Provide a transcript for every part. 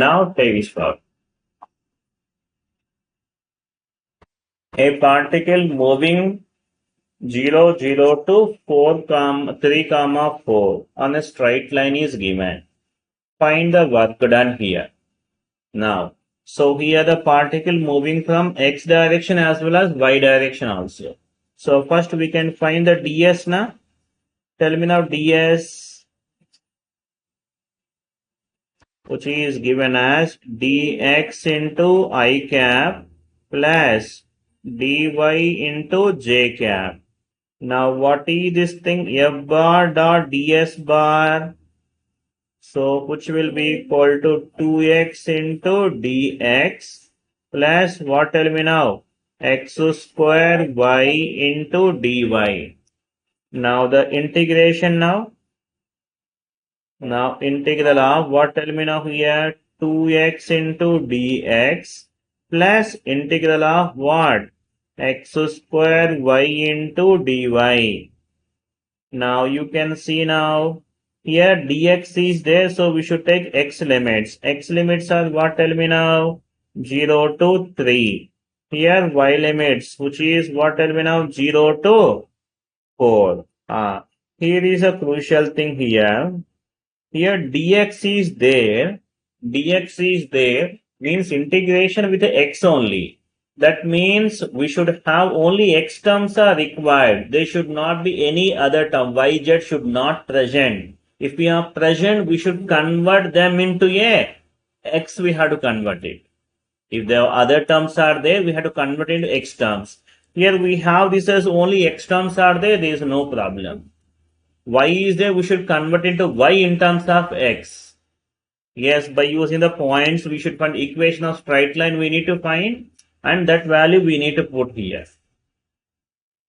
Now take this part. A particle moving 0, 0 to 3, 4 on a straight line is given. Find the work done here. Now, so here the particle moving from x direction as well as y direction also. So first we can find the ds now. Tell me now ds, which is given as dx into I cap plus dy into j cap. Now what is this thing? F bar dot ds bar. So which will be equal to 2x into dx plus what, tell me now? X square y into dy. Now the integration now. Now integral of what, tell me now here? 2x into dx plus integral of what? X square y into dy. Now you can see now here dx is there, so we should take x limits. X limits are what, tell me now? 0 to 3. Here y limits, which is what, tell me now? 0 to 4. Here is a crucial thing here. Here dx is there. Dx is there means integration with the x only. That means we should have only x terms are required. There should not be any other term. Yz should not present. If we are present, we should convert them into a x. We have to convert it. If the other terms are there, we have to convert into x terms. Here we have this as only x terms are there. There is no problem. Y is there. We should convert into y in terms of x. Yes, by using the points, we should find equation of straight line. We need to find. And that value we need to put here.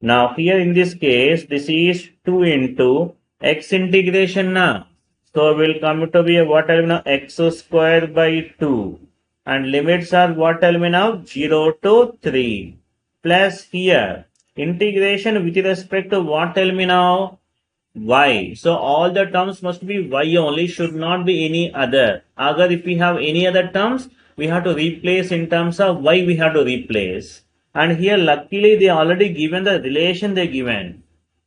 Now here in this case, this is 2 into x integration now. So will come to be a what, tell me now? X square by 2. And limits are what, tell me now? 0 to 3. Plus here, integration with respect to what, tell me now? Y. So all the terms must be y only, should not be any other. Agar if we have any other terms, we have to replace in terms of y, we have to replace. And here luckily they already given the relation they given.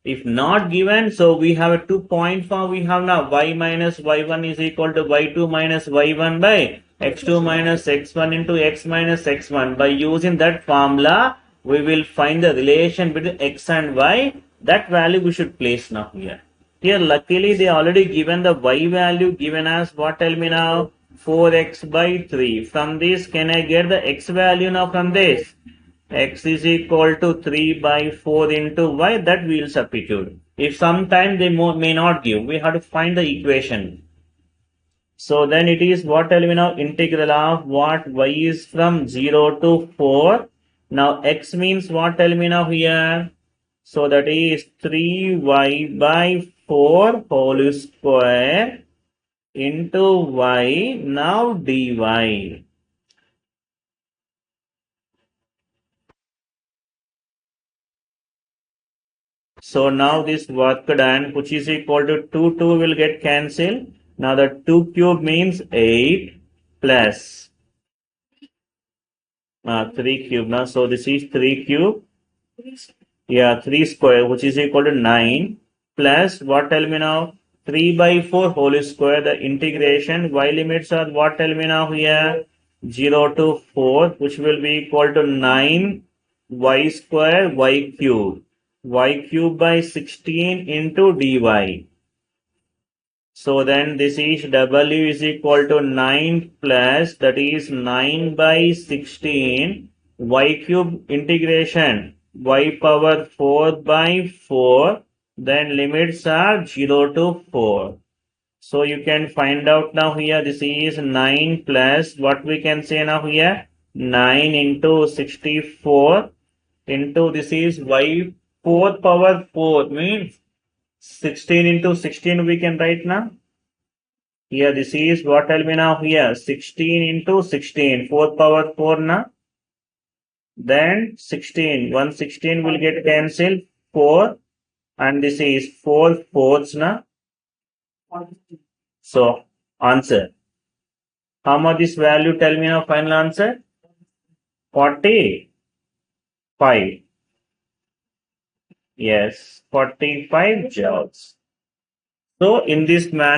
If not given, so we have a 2-point form. We have now y minus y1 is equal to y2 minus y1 by x2 minus x1 into x minus x1. By using that formula, we will find the relation between x and y. That value we should place now here. Here luckily they already given the y value given as what, tell me now? 4x by 3. From this, can I get the x value now from this? X is equal to 3 by 4 into y. That we will substitute. If sometime they may not give, we have to find the equation. So then it is what, tell me now? Integral of what? Y is from 0 to 4. Now x means what, tell me now here? So that is 3y by 4 whole square into y, now dy. So now this work done, which is equal to 2 will get cancelled. Now the 2 cube means 8 plus 3 cube now. So this is 3 cube. Yeah, 3 square, which is equal to 9 plus what, tell me now? 3 by 4 whole square. The integration y limits are what, tell me now here? 0 to 4, which will be equal to 9 y square y cube. Y cube by 16 into dy. So then this is w is equal to 9 plus, that is 9 by 16 y cube integration y power 4 by 4. Then limits are 0 to 4. So you can find out now here, this is 9 plus what we can say now here? 9 into 64 into this is y 4 power 4 means 16 into 16 we can write now. Here this is what, tell me now here? 16 into 16, 4 power 4 now. Then 16, 116 will get cancelled, 4. And this is 4 fourths now. So answer. How much this value? Tell me now final answer. 45. Yes, 45 joules. So in this manner,